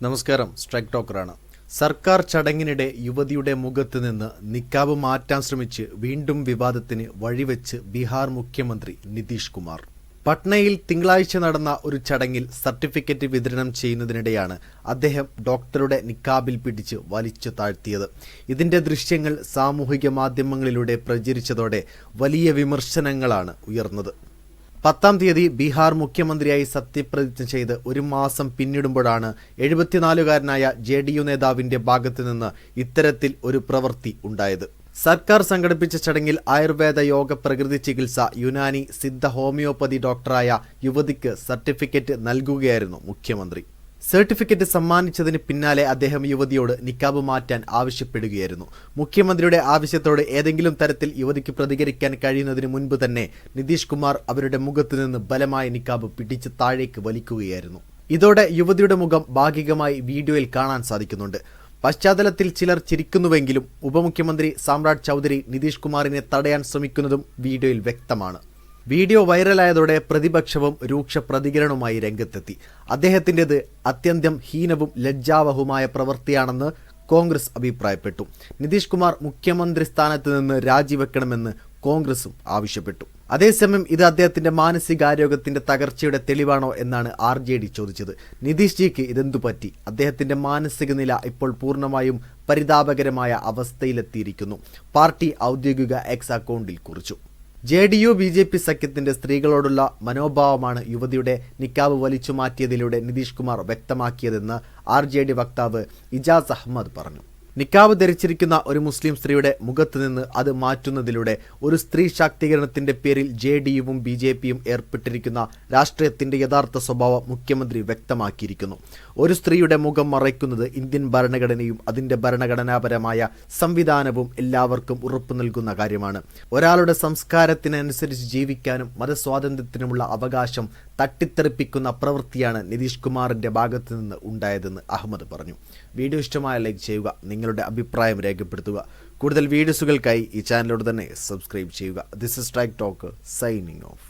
നമസ്കാരം, സ്ട്രൈക്ക് ടോക്കറാണ്. സർക്കാർ ചടങ്ങിനിടെ യുവതിയുടെ മുഖത്ത് നിന്ന് നിക്കാബ് മാറ്റാൻ ശ്രമിച്ച് വീണ്ടും വിവാദത്തിന് വഴിവെച്ച് ബീഹാർ മുഖ്യമന്ത്രി നിതീഷ് കുമാർ. പട്നയിൽ തിങ്കളാഴ്ച നടന്ന ഒരു ചടങ്ങിൽ സർട്ടിഫിക്കറ്റ് വിതരണം ചെയ്യുന്നതിനിടെയാണ് അദ്ദേഹം ഡോക്ടറുടെ നിക്കാബിൽ പിടിച്ച് വലിച്ചു താഴ്ത്തിയത്. ഇതിന്റെ ദൃശ്യങ്ങൾ സാമൂഹിക മാധ്യമങ്ങളിലൂടെ പ്രചരിച്ചതോടെ വലിയ വിമർശനങ്ങളാണ് ഉയർന്നത്. 10-ാം തീയതി ബീഹാർ മുഖ്യമന്ത്രിയായി സത്യപ്രതിജ്ഞ ചെയ്ത് ഒരു മാസം പിന്നിടുമ്പോഴാണ് 74-കാരനായ JDU നേതാവിന്റെ ഭാഗത്തു നിന്ന് ഇത്തരത്തിൽ ഒരു പ്രവൃത്തി ഉണ്ടായത്. സർക്കാർ സംഘടിപ്പിച്ച ചടങ്ങിൽ ആയുർവേദ, യോഗ, പ്രകൃതി ചികിത്സ, യുനാനി, സിദ്ധ, ഹോമിയോപ്പതി ഡോക്ടറായ യുവതിക്ക് സർട്ടിഫിക്കറ്റ് നൽകുകയായിരുന്നു മുഖ്യമന്ത്രി. സർട്ടിഫിക്കറ്റ് സമ്മാനിച്ചതിന് പിന്നാലെ അദ്ദേഹം യുവതിയോട് നിക്കാബ് മാറ്റാൻ ആവശ്യപ്പെടുകയായിരുന്നു. മുഖ്യമന്ത്രിയുടെ ആവശ്യത്തോട് ഏതെങ്കിലും തരത്തിൽ യുവതിക്ക് പ്രതികരിക്കാൻ കഴിയുന്നതിന് മുൻപ് തന്നെ നിതീഷ് കുമാർ അവരുടെ മുഖത്തു നിന്ന് ബലമായ നിക്കാബ് പിടിച്ച് താഴേക്ക് വലിക്കുകയായിരുന്നു. ഇതോടെ യുവതിയുടെ മുഖം ഭാഗികമായി വീഡിയോയിൽ കാണാൻ സാധിക്കുന്നുണ്ട്. പശ്ചാത്തലത്തിൽ ചിലർ ചിരിക്കുന്നുവെങ്കിലും ഉപമുഖ്യമന്ത്രി സാമ്രാട് ചൗധരി നിതീഷ് കുമാറിനെ തടയാൻ ശ്രമിക്കുന്നതും വീഡിയോയിൽ വ്യക്തമാണ്. വീഡിയോ വൈറലായതോടെ പ്രതിപക്ഷവും രൂക്ഷ പ്രതികരണവുമായി രംഗത്തെത്തി. അദ്ദേഹത്തിൻ്റെത് അത്യന്തം ഹീനവും ലജ്ജാവഹവുമായ പ്രവൃത്തിയാണെന്ന് കോൺഗ്രസ് അഭിപ്രായപ്പെട്ടു. നിതീഷ് കുമാർ മുഖ്യമന്ത്രി സ്ഥാനത്ത് നിന്ന് രാജിവെക്കണമെന്ന് കോൺഗ്രസും ആവശ്യപ്പെട്ടു. അതേസമയം ഇത് അദ്ദേഹത്തിന്റെ മാനസികാരോഗ്യത്തിന്റെ തകർച്ചയുടെ തെളിവാണോ എന്നാണ് RJD ചോദിച്ചത്. നിതീഷ് ജിക്ക് ഇതെന്തു പറ്റി? അദ്ദേഹത്തിന്റെ മാനസിക നില ഇപ്പോൾ പൂർണ്ണമായും പരിതാപകരമായ അവസ്ഥയിലെത്തിയിരിക്കുന്നു, പാർട്ടി ഔദ്യോഗിക X അക്കൗണ്ടിൽ കുറിച്ചു. JDU-BJP സഖ്യത്തിന്റെ സ്ത്രീകളോടുള്ള മനോഭാവമാണ് യുവതിയുടെ നിക്കാബ് വലിച്ചു മാറ്റിയതിലൂടെ നിതീഷ് കുമാർ വ്യക്തമാക്കിയതെന്ന് RJD വക്താവ് ഇജാസ് അഹമ്മദ് പറഞ്ഞു. നിക്കാബ് ധരിച്ചിരിക്കുന്ന ഒരു മുസ്ലിം സ്ത്രീയുടെ മുഖത്ത് നിന്ന് അത് മാറ്റുന്നതിലൂടെ ഒരു സ്ത്രീ ശാക്തീകരണത്തിന്റെ പേരിൽ JDU-വും BJP-യും ഏർപ്പെട്ടിരിക്കുന്ന രാഷ്ട്രീയത്തിന്റെ യഥാർത്ഥ സ്വഭാവം മുഖ്യമന്ത്രി വ്യക്തമാക്കിയിരിക്കുന്നു. ഒരു സ്ത്രീയുടെ മുഖം മറയ്ക്കുന്നത് ഇന്ത്യൻ ഭരണഘടനയും അതിന്റെ ഭരണഘടനാപരമായ സംവിധാനവും എല്ലാവർക്കും ഉറപ്പു നൽകുന്ന കാര്യമാണ്. ഒരാളുടെ സംസ്കാരത്തിനനുസരിച്ച് ജീവിക്കാനും മതസ്വാതന്ത്ര്യത്തിനുമുള്ള അവകാശം തട്ടിത്തെറിപ്പിക്കുന്ന പ്രവൃത്തിയാണ് നിതീഷ് കുമാറിന്റെ ഭാഗത്തു നിന്ന് ഉണ്ടായതെന്ന് അഹമ്മദ് പറഞ്ഞു. വീഡിയോ ഇഷ്ടമായ ലൈക്ക് ചെയ്യുക, നിങ്ങളുടെ അഭിപ്രായം രേഖപ്പെടുത്തുക. കൂടുതൽ വീഡിയോസുകൾക്കായി ഈ ചാനലോട് തന്നെ സബ്സ്ക്രൈബ് ചെയ്യുക. This is strike talk signing off.